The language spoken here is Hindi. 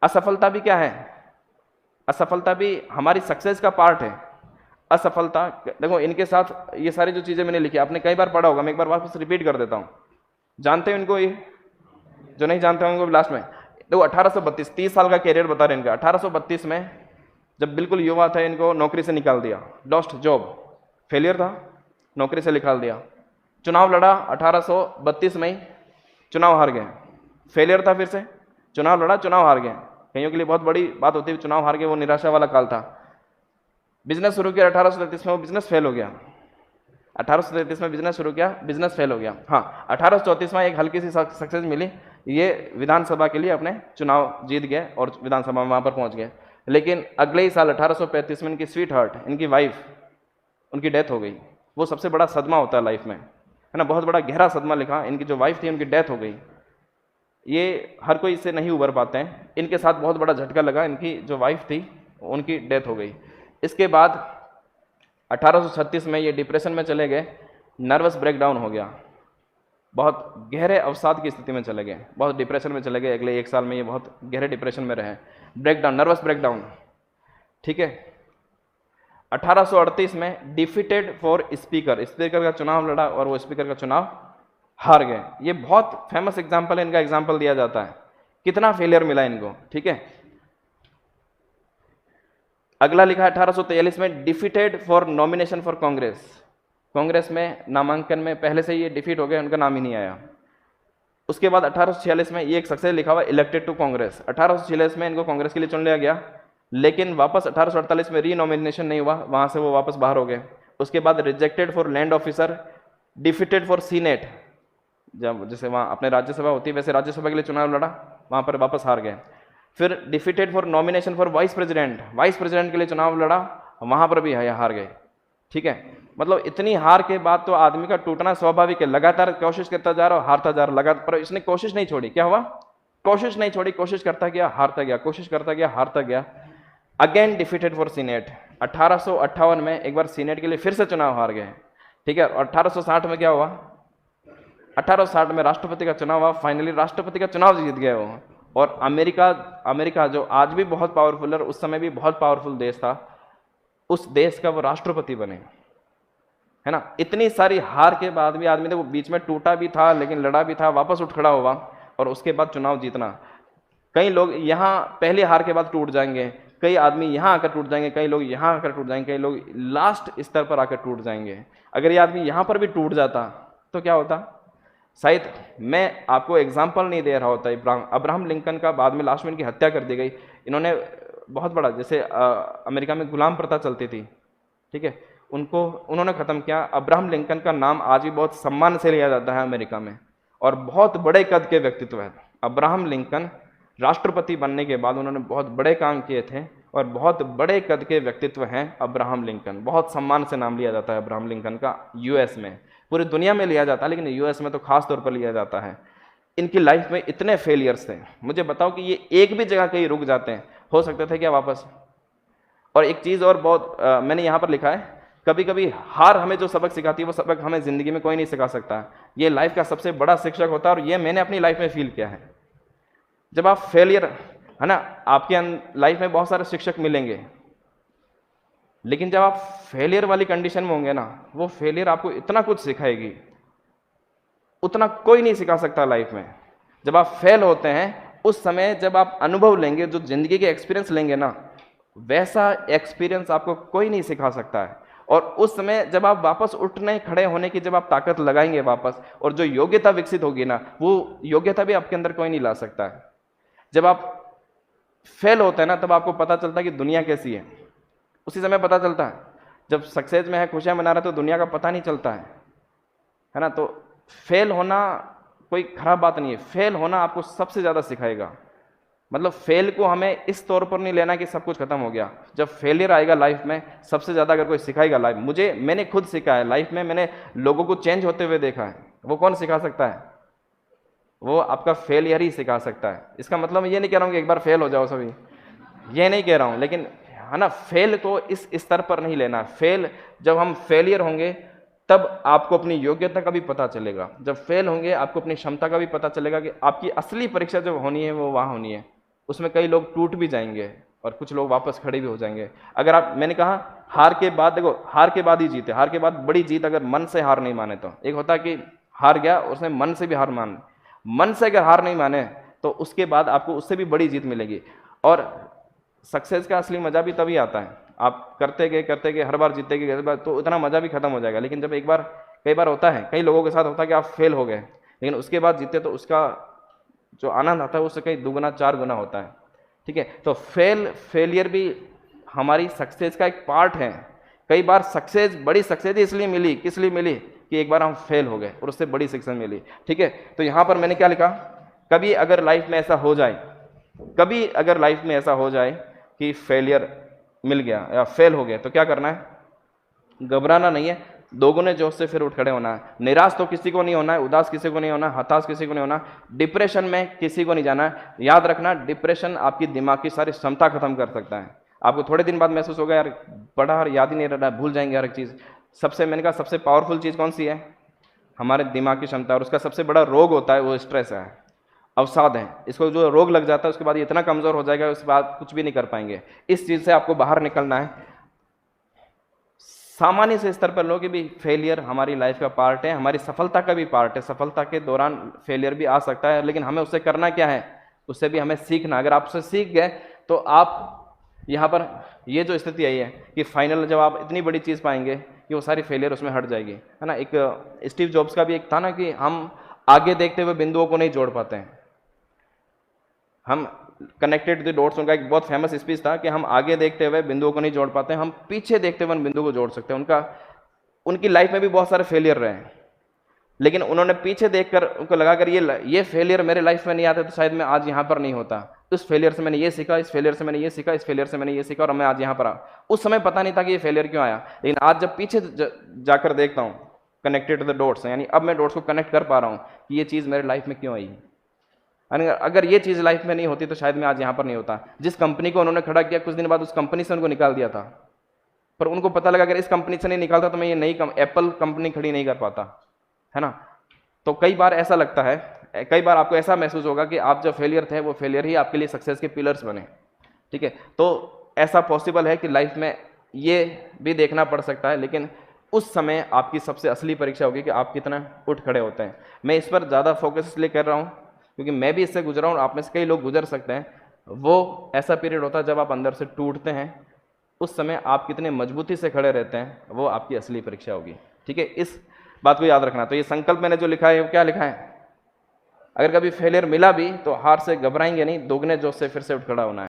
असफलता भी क्या है? असफलता भी हमारी सक्सेस का पार्ट है। असफलता, देखो इनके साथ ये सारी जो चीजें मैंने लिखी आपने कई बार पढ़ा होगा, मैं एक बार वापस रिपीट कर देता हूं। जानते हो इनको? ये जो नहीं जानते होंगे लास्ट में देखो, 1832, 30 साल का कैरियर बता रहे हैं इनका। 1832 में जब बिल्कुल युवा थे, इनको नौकरी से निकाल दिया, लॉस्ट जॉब, फेलियर था, नौकरी से निकाल दिया। चुनाव लड़ा 1832 में ही, चुनाव हार गए, फेलियर था, फिर से चुनाव लड़ा, चुनाव हार गए। कईयों के लिए बहुत बड़ी बात होती है, चुनाव हार गए, वो निराशा वाला काल था। बिजनेस शुरू किया 1833 में, वो बिजनेस फेल हो गया। 1833 में बिजनेस शुरू किया, बिजनेस फेल हो गया। हाँ, 1834 में एक हल्की सी सक्सेस मिली, ये विधानसभा के लिए अपने चुनाव जीत गए और विधानसभा में वहां पर पहुंच गए। लेकिन अगले ही साल 1835 में इनकी स्वीट हार्ट, इनकी वाइफ, उनकी डेथ हो गई। वो सबसे बड़ा सदमा होता है लाइफ में, है ना, बहुत बड़ा गहरा सदमा लिखा। इनकी जो वाइफ थी उनकी डेथ हो गई। ये हर कोई इससे नहीं उबर पाते हैं, इनके साथ बहुत बड़ा झटका लगा, इनकी जो वाइफ थी उनकी डेथ हो गई। इसके बाद 1836 में ये डिप्रेशन में चले गए, नर्वस ब्रेकडाउन हो गया, बहुत गहरे अवसाद की स्थिति में चले गए, बहुत डिप्रेशन में चले गए। अगले एक साल में ये बहुत गहरे डिप्रेशन में रहे, ब्रेकडाउन, नर्वस ब्रेकडाउन, ठीक है। 1838 में डिफीटेड फॉर स्पीकर, स्पीकर का चुनाव लड़ा और वो स्पीकर का चुनाव हार गए। ये बहुत फेमस एग्जाम्पल है, इनका एग्जाम्पल दिया जाता है, कितना फेलियर मिला इनको, ठीक है। अगला लिखा 1843 में defeated for nomination for Congress, Congress में नामांकन में पहले से ये डिफीट हो गए, उनका नाम ही नहीं आया। उसके बाद 1846 में ये एक सक्सेस लिखा हुआ इलेक्टेड टू कांग्रेस, 1846 में इनको कांग्रेस के लिए चुन लिया गया, लेकिन वापस 1848 में रीनॉमिनेशन नहीं हुआ, वहां से वो वापस बाहर हो गए। उसके बाद rejected for land officer, defeated for senate, जब जैसे वहां अपने राज्यसभा होती है वैसे राज्यसभा के लिए चुनाव लड़ा, वहां पर वापस हार गए। फिर defeated for nomination for vice president, vice president के लिए चुनाव लड़ा, वहां पर भी हार गए, ठीक है। मतलब इतनी हार के बाद तो आदमी का टूटना स्वाभाविक है, लगातार कोशिश करता जा रहा, हारता जा रहा, लगातार, पर इसने कोशिश नहीं छोड़ी। क्या हुआ? कोशिश नहीं छोड़ी, कोशिश करता गया, हारता गया, कोशिश करता गया, हारता गया। अगेन डिफीटेड फॉर सीनेट, 1858 में एक बार सीनेट के लिए फिर से चुनाव हार गए, ठीक है। और 1860 में क्या हुआ? 1860 में राष्ट्रपति का चुनाव हुआ, फाइनली राष्ट्रपति का चुनाव जीत गए वो। और अमेरिका जो आज भी बहुत पावरफुल है, उस समय भी बहुत पावरफुल देश था, उस देश का वो राष्ट्रपति बने, है ना। इतनी सारी हार के बाद भी आदमी ने वो बीच में टूटा भी था, लेकिन लड़ा भी था, वापस उठ खड़ा हुआ और उसके बाद चुनाव जीतना। कई लोग यहाँ पहले हार के बाद टूट जाएंगे, कई आदमी यहाँ आकर टूट जाएंगे, कई लोग यहाँ आकर टूट जाएंगे, कई लोग लास्ट स्तर पर आकर टूट जाएंगे। अगर ये आदमी यहाँ पर भी टूट जाता तो क्या होता? शायद, मैं आपको एग्जाम्पल नहीं दे रहा होता, अब्राहम लिंकन का बाद में लास्ट में इनकी हत्या कर दी गई। इन्होंने बहुत बड़ा, जैसे अमेरिका में गुलाम प्रथा चलती थी, ठीक है, उन्होंने खत्म किया। अब्राहम लिंकन का नाम आज भी बहुत सम्मान से लिया जाता है अमेरिका में, और बहुत बड़े कद के व्यक्तित्व है अब्राहम लिंकन। राष्ट्रपति बनने के बाद उन्होंने बहुत बड़े काम किए थे और बहुत बड़े कद के व्यक्तित्व हैं अब्राहम लिंकन, बहुत सम्मान से नाम लिया जाता है अब्राहम लिंकन का यूएस में, पूरी दुनिया में लिया जाता है, लेकिन यूएस में तो खास तौर पर लिया जाता है। इनकी लाइफ में इतने फेलियर्स थे, मुझे बताओ कि ये एक भी जगह कहीं रुक जाते हैं, हो सकते थे क्या वापस? और एक चीज और बहुत मैंने यहाँ पर लिखा है, कभी कभी हार हमें जो सबक सिखाती है वो सबक हमें जिंदगी में कोई नहीं सिखा सकता। ये लाइफ का सबसे बड़ा शिक्षक होता है, और ये मैंने अपनी लाइफ में फील किया है। जब आप फेलियर, है ना, आपके लाइफ में बहुत सारे शिक्षक मिलेंगे, लेकिन जब आप फेलियर वाली कंडीशन में होंगे ना, वो फेलियर आपको इतना कुछ सिखाएगी, उतना कोई नहीं सिखा सकता लाइफ में। जब आप फेल होते हैं उस समय जब आप अनुभव लेंगे, जो जिंदगी के एक्सपीरियंस लेंगे ना, वैसा एक्सपीरियंस आपको कोई नहीं सिखा सकता है। और उस समय जब आप वापस उठने खड़े होने की जब आप ताकत लगाएंगे वापस, और जो योग्यता विकसित होगी ना, वो योग्यता भी आपके अंदर कोई नहीं ला सकता है। जब आप फेल होते हैं ना, तब आपको पता चलता है कि दुनिया कैसी है, उसी समय पता चलता है। जब सक्सेस में है, खुशियां मना रहे, तो दुनिया का पता नहीं चलता है ना। तो फेल होना कोई खराब बात नहीं है, फेल होना आपको सबसे ज्यादा सिखाएगा। मतलब फेल को हमें इस तौर पर नहीं लेना कि सब कुछ खत्म हो गया। जब फेलियर आएगा लाइफ में, सबसे ज्यादा अगर कोई सिखाएगा लाइफ, मैंने खुद सीखा है लाइफ में, मैंने लोगों को चेंज होते हुए देखा है। वो कौन सिखा सकता है? वो आपका फेलियर ही सिखा सकता है। इसका मतलब मैं ये नहीं कह रहा हूँ कि एक बार फेल हो जाओ सभी, ये नहीं कह रहा हूँ, लेकिन है ना, फेल को इस स्तर पर नहीं लेना। फेल, जब हम फेलियर होंगे तब आपको अपनी योग्यता का भी पता चलेगा। जब फेल होंगे आपको अपनी क्षमता का भी पता चलेगा कि आपकी असली परीक्षा जब होनी है वो वहां होनी है। उसमें कई लोग टूट भी जाएंगे और कुछ लोग वापस खड़े भी हो जाएंगे। अगर आप, मैंने कहा हार के बाद, देखो हार के बाद ही जीते, हार के बाद बड़ी जीत, अगर मन से हार नहीं माने तो। एक होता है कि हार गया, उसने मन से भी हार मान, मन से अगर हार नहीं माने तो उसके बाद आपको उससे भी बड़ी जीत मिलेगी। और सक्सेस का असली मजा भी तभी आता है, आप करते गए हर बार जीतते गए, हर बार, तो इतना मजा भी खत्म हो जाएगा। लेकिन जब एक बार, कई बार होता है, कई लोगों के साथ होता है कि आप फेल हो गए लेकिन उसके बाद जीते, तो उसका जो आनंद आता है उससे कई दुगुना चार गुना होता है। ठीक है, तो फेलियर भी हमारी सक्सेस का एक पार्ट है। कई बार सक्सेस, बड़ी सक्सेस इसलिए मिली, किस लिए मिली, कि एक बार हम फेल हो गए और उससे बड़ी सक्सेस मिली। ठीक है, तो यहां पर मैंने क्या लिखा, कभी अगर लाइफ में ऐसा हो जाए, कभी अगर लाइफ में ऐसा हो जाए कि फेलियर मिल गया या फेल हो गया, तो क्या करना है, घबराना नहीं है, दोगुने जोश से फिर उठ खड़े होना है। निराश तो किसी को नहीं होना है, उदास किसी को नहीं होना, हताश किसी को नहीं होना, डिप्रेशन में किसी को नहीं जाना है। याद रखना, डिप्रेशन आपकी दिमाग की सारी क्षमता खत्म कर सकता है। आपको थोड़े दिन बाद महसूस होगा यार पढ़ा और याद ही नहीं रहा, भूल जाएंगे हर एक चीज़। सबसे, मैंने कहा सबसे पावरफुल चीज़ कौन सी है, हमारे दिमाग की क्षमता, और उसका सबसे बड़ा रोग होता है वो स्ट्रेस है, अवसाद है। इसको जो रोग लग जाता है उसके बाद ये इतना कमजोर हो जाएगा, उसके बाद कुछ भी नहीं कर पाएंगे। इस चीज़ से आपको बाहर निकलना है। सामान्य से स्तर पर लो कि भी फेलियर हमारी लाइफ का पार्ट है, हमारी सफलता का भी पार्ट है। सफलता के दौरान फेलियर भी आ सकता है, लेकिन हमें उससे करना क्या है, उससे भी हमें सीखना। अगर आप उससे सीख गए तो आप यहाँ पर, ये जो स्थिति आई है कि फाइनल जब आप इतनी बड़ी चीज़ पाएंगे कि वो सारी फेलियर उसमें हट जाएगी, है ना। एक स्टीव जॉब्स का भी एक था ना कि हम आगे देखते हुए बिंदुओं को नहीं जोड़ पाते हैं, हम कनेक्टेड द डॉट्स, उनका एक बहुत फेमस स्पीच था कि हम आगे देखते हुए बिंदुओं को नहीं जोड़ पाते, हम पीछे देखते हुए बिंदु को जोड़ सकते हैं। उनकी लाइफ में भी बहुत सारे फेलियर रहे, लेकिन उन्होंने पीछे देखकर उनको लगा कर ये फेलियर मेरे लाइफ में नहीं आते तो शायद मैं आज यहाँ पर नहीं होता। उस फेलियर से मैंने ये सीखा, इस फेलियर से मैंने ये सीखा, इस फेलियर से मैंने ये सीखा, और मैं आज यहाँ पर आ। उस समय पता नहीं था कि ये फेलियर क्यों आया, लेकिन आज जब पीछे जाकर देखता हूँ, कनेक्टेड द डॉट्स, यानी अब मैं डॉट्स को कनेक्ट कर पा रहा हूँ कि ये चीज़ मेरे लाइफ में क्यों आई। अगर ये चीज़ लाइफ में नहीं होती तो शायद मैं आज यहाँ पर नहीं होता। जिस कंपनी को उन्होंने खड़ा किया, कुछ दिन बाद उस कंपनी से उनको निकाल दिया था, पर उनको पता लगा अगर इस कंपनी से नहीं निकालता तो मैं ये नई एप्पल कंपनी खड़ी नहीं कर पाता, है ना। तो कई बार ऐसा लगता है, कई बार आपको ऐसा महसूस होगा कि आप जो फेलियर थे वो फेलियर ही आपके लिए सक्सेस के पिलर्स बने। ठीक है, तो ऐसा पॉसिबल है कि लाइफ में ये भी देखना पड़ सकता है, लेकिन उस समय आपकी सबसे असली परीक्षा होगी कि आप कितना उठ खड़े होते हैं। मैं इस पर ज़्यादा फोकस इसलिए कर रहा हूँ क्योंकि मैं भी इससे गुजरा हूँ, आप में से कई लोग गुजर सकते हैं। वो ऐसा पीरियड होता है जब आप अंदर से टूटते हैं, उस समय आप कितने मजबूती से खड़े रहते हैं, वो आपकी असली परीक्षा होगी। ठीक है, इस बात को याद रखना। तो ये संकल्प मैंने जो लिखा है वो क्या लिखा है, अगर कभी फेलियर मिला भी तो हार से घबराएंगे नहीं, दोगुने जोश से फिर से उठ खड़ा होना है।